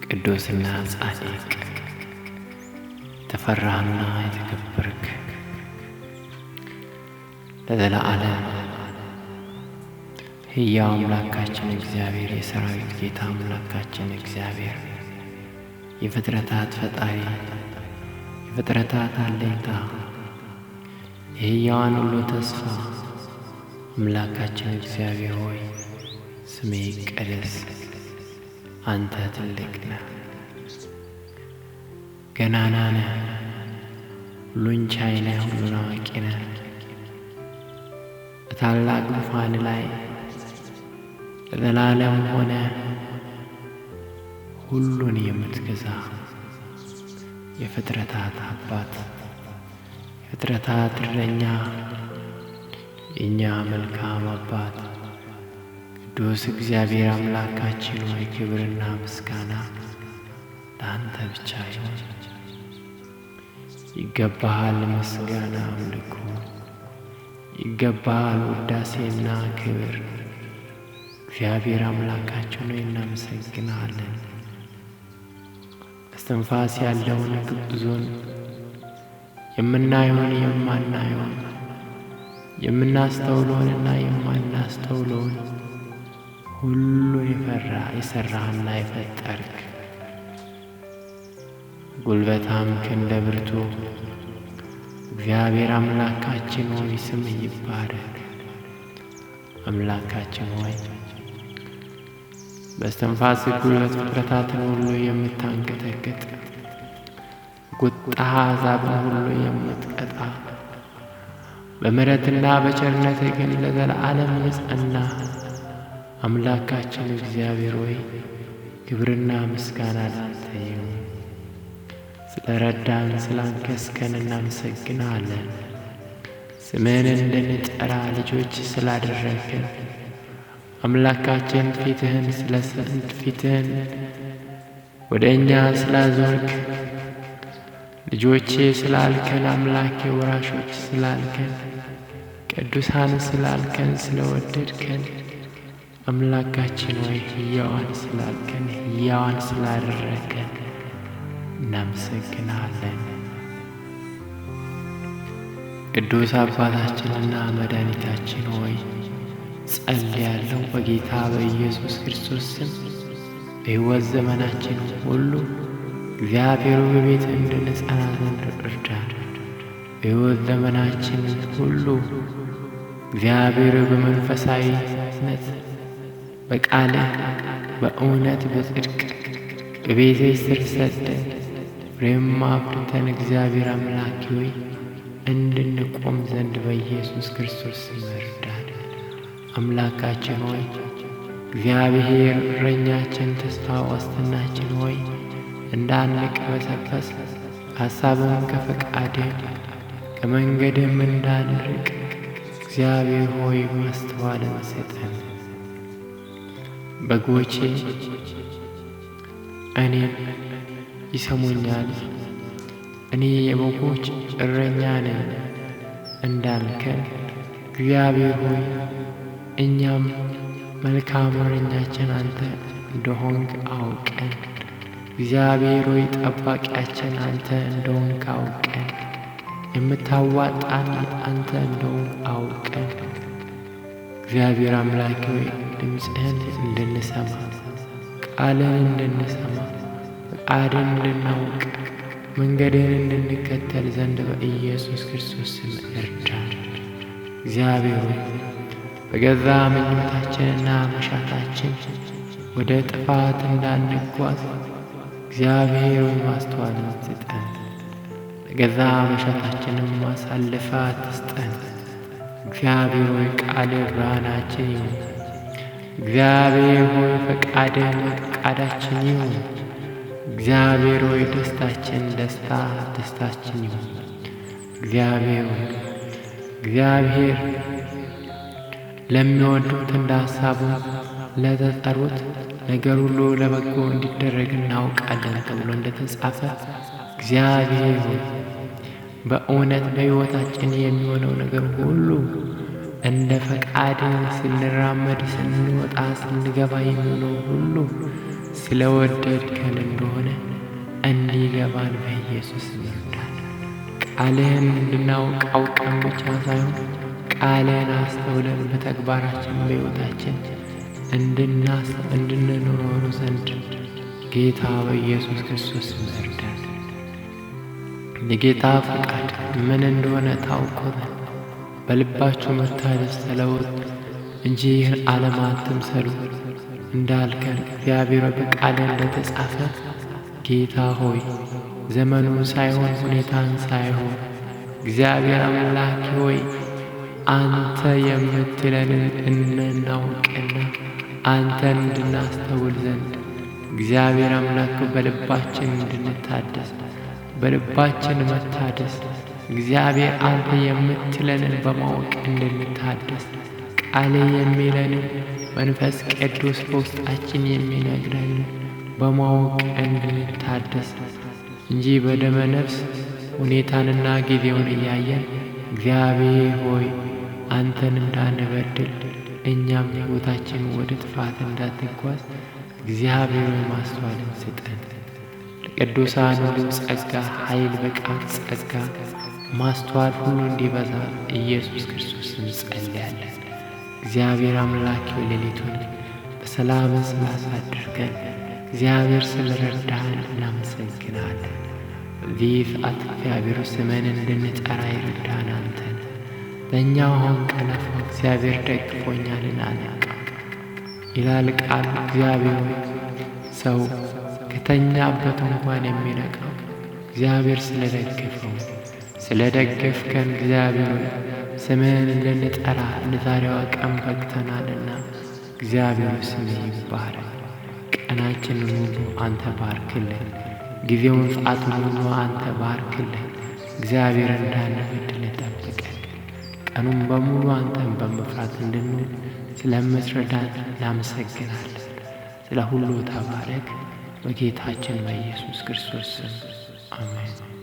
ቅዱስና ጻድቅ የተፈራህና የተከበርክ ለዘላለም ሕያው አምላካችን እግዚአብሔር፣ የሰራዊት ጌታ አምላካችን እግዚአብሔር፣ የፍጥረታት ፈጣሪ፣ የፍጥረታት አለኝታ፣ የሕያዋን ሁሉ ተስፋ አምላካችን እግዚአብሔር ሆይ ስምህ ይቀደስ። አንተ ትልቅ ነህ፣ ገናና ነህ፣ ሁሉን ቻይ ነህ፣ ሁሉን አዋቂ ነህ። በታላቅ ዙፋን ላይ ለዘላለም ሆነ ሁሉን የምትገዛ የፍጥረታት አባት፣ የፍጥረታት እረኛ፣ የእኛ መልካም አባት ቅዱስ እግዚአብሔር አምላካችን ሆይ ክብርና ምስጋና ለአንተ ብቻ ይሁን። ይገባሃል ምስጋና፣ አምልኮ ይገባሃል፣ ውዳሴና ክብር። እግዚአብሔር አምላካችን ሆይ እናመሰግናለን። እስትንፋስ ያለውን ግዑዙን፣ የምናየውን የማናየውን፣ የምናስተውለውንና የማናስተውለውን ሁሉን የሠራህና የፈጠርክ ጉልበታም ክንደ ብርቱ እግዚአብሔር አምላካችን ሆይ ስምህ ይባረክ። አምላካችን ሆይ በእስትንፋስ ጉልበት ፍጥረታትን ሁሉ የምታንቀጠቅጥ፣ ቁጣ አሕዛብን ሁሉ የምትቀጣ፣ በምሕረትና በቸርነትህ ግን ለዘላለም ንጽሕና አምላካችን እግዚአብሔር ሆይ ክብርና ምስጋና ላንተ ይሁን። ስለ ረዳን ስላንከስከን እናመሰግናለን። ስምህን እንድንጠራ ልጆች ስላደረግን አምላካችን ፊትህን ወደ እኛ ስላዞርክ ልጆቼ ስላልከን፣ አምላኬ ወራሾች ስላልከን፣ ቅዱሳን ስላልከን፣ ስለወደድከን አምላካችን ሆይ ሕያዋን ስላልከን፣ ሕያዋን ስላደረገን እናመሰግናለን። ቅዱስ አባታችንና መድኃኒታችን ሆይ ጸልያለሁ በጌታ በኢየሱስ ክርስቶስ ስም በሕይወት ዘመናችን ሁሉ እግዚአብሔሩ በቤት እንድንጸና ዘንድ እርዳን። በሕይወት ዘመናችን ሁሉ እግዚአብሔር በመንፈሳዊነት በቃልህ በእውነት በጽድቅ በቤትህ ስር ሰደን ፍሬም አፍርተን እግዚአብሔር አምላክ ሆይ እንድንቆም ዘንድ በኢየሱስ ክርስቶስ ስም እርዳን። አምላካችን ሆይ እግዚአብሔር እረኛችን፣ ተስፋ ዋስትናችን ሆይ እንዳንቅበሰበስ ሐሳብም ከፈቃድህ ከመንገድም እንዳንርቅ እግዚአብሔር ሆይ ማስተዋልን ስጠን። በጎቼ እኔን ይሰሙኛል፣ እኔ የበጎች እረኛ ነኝ እንዳልከን እግዚአብሔር ሆይ እኛም መልካም እረኛችን አንተ እንደሆንክ አውቀን እግዚአብሔር ሆይ ጠባቂያችን አንተ እንደሆንክ አውቀን የምታዋጣን አንተ እንደሆንክ አውቀን እግዚአብሔር አምላክ ሆይ ድምፅህን እንድንሰማ፣ ቃልህን እንድንሰማ፣ ፈቃድህን እንድናውቅ፣ መንገድህን እንድንከተል ዘንድ በኢየሱስ ክርስቶስ ስም እርዳን። እግዚአብሔር ሆይ በገዛ ምኞታችንና መሻታችን ወደ ጥፋት እንዳንጓዝ እግዚአብሔር ሆይ ማስተዋልን ስጠን። በገዛ መሻታችንም አሳልፈህ አትስጠን። እግዚአብሔር ሆይ ቃልህ ብርሃናችን ይሁን። እግዚአብሔር ሆይ ፈቃድህ ፈቃዳችን ይሁን። እግዚአብሔር ሆይ ደስታችን ደስታችን ይሁን። እግዚአብሔር ሆይ እግዚአብሔር ለሚወዱት እንደ ሐሳቡ ለተጠሩት ነገር ሁሉ ለበጎ እንዲደረግ እናውቃለን ተብሎ እንደተጻፈ እግዚአብሔር ሆይ በእውነት በሕይወታችን የሚሆነው ነገር ሁሉ እንደ ፈቃድ ስንራመድ ስንወጣ ስንገባ የሚሆነው ሁሉ ስለወደድከን እንደሆነ እንዲገባን በኢየሱስ እርዳን። ቃልህን እንድናውቅ አውቀን ብቻ ሳይሆን ቃልህን አስተውለን በተግባራችን በሕይወታችን እንድንኖር ዘንድ ጌታ በኢየሱስ ክርስቶስ እርዳን። የጌታ ፈቃድ ምን እንደሆነ ታውቁ ዘንድ በልባችሁ መታደስ ተለወጡ እንጂ ይህን ዓለም አትምሰሉ እንዳልከን እግዚአብሔር በቃልህ እንደተጻፈ ጌታ ሆይ ዘመኑን ሳይሆን ሁኔታን ሳይሆን እግዚአብሔር አምላክ ሆይ አንተ የምትለንን እናውቅና አንተን እንድናስተውል ዘንድ እግዚአብሔር አምላክ በልባችን እንድንታደስ በልባችን መታደስ እግዚአብሔር አንተ የምትለንን በማወቅ እንድንታደስ ቃል የሚለንን መንፈስ ቅዱስ በውስጣችን የሚነግረንን በማወቅ እንድንታደስ እንጂ በደመ ነፍስ ሁኔታንና ጊዜውን እያየን እግዚአብሔር ሆይ አንተን እንዳንበድል እኛም ሕይወታችን ወደ ጥፋት እንዳትጓዝ እግዚአብሔር ሆይ ማስተዋልን ስጠን። ለቅዱሳን ሁሉ ጸጋ፣ ኃይል፣ ብቃት፣ ጸጋ፣ ማስተዋል ሁሉ እንዲበዛ ኢየሱስ ክርስቶስን ጸልያለን። እግዚአብሔር አምላክ ሌሊቱን በሰላም ስላሳደርከን እግዚአብሔር ስለረዳህን እናመሰግናለን። በዚህ ሰዓት እግዚአብሔር ስምን እንድንጠራ ይረዳን አንተን በእኛ አሁን ቀለፈ እግዚአብሔር ደግፎኛልን አለቃ ይላል ቃል። እግዚአብሔር ሰው ከተኛበት እንኳን የሚነቃው እግዚአብሔር ስለደገፍከን እግዚአብሔር ስምህን እንድንጠራ ለዛሬዋ ቀን በቅተናልና እግዚአብሔር ስምህ ይባረክ። ቀናችንን ሁሉ አንተ ባርክልን፣ ጊዜውን ሰዓቱን ሁሉ አንተ ባርክልን። እግዚአብሔር እንዳንበድል ጠብቀን፣ ቀኑን በሙሉ አንተን በመፍራት እንድንውል ስለምትረዳን እናመሰግናለን። ስለ ሁሉ ተባረክ። በጌታችን በኢየሱስ ክርስቶስ ስም አሜን።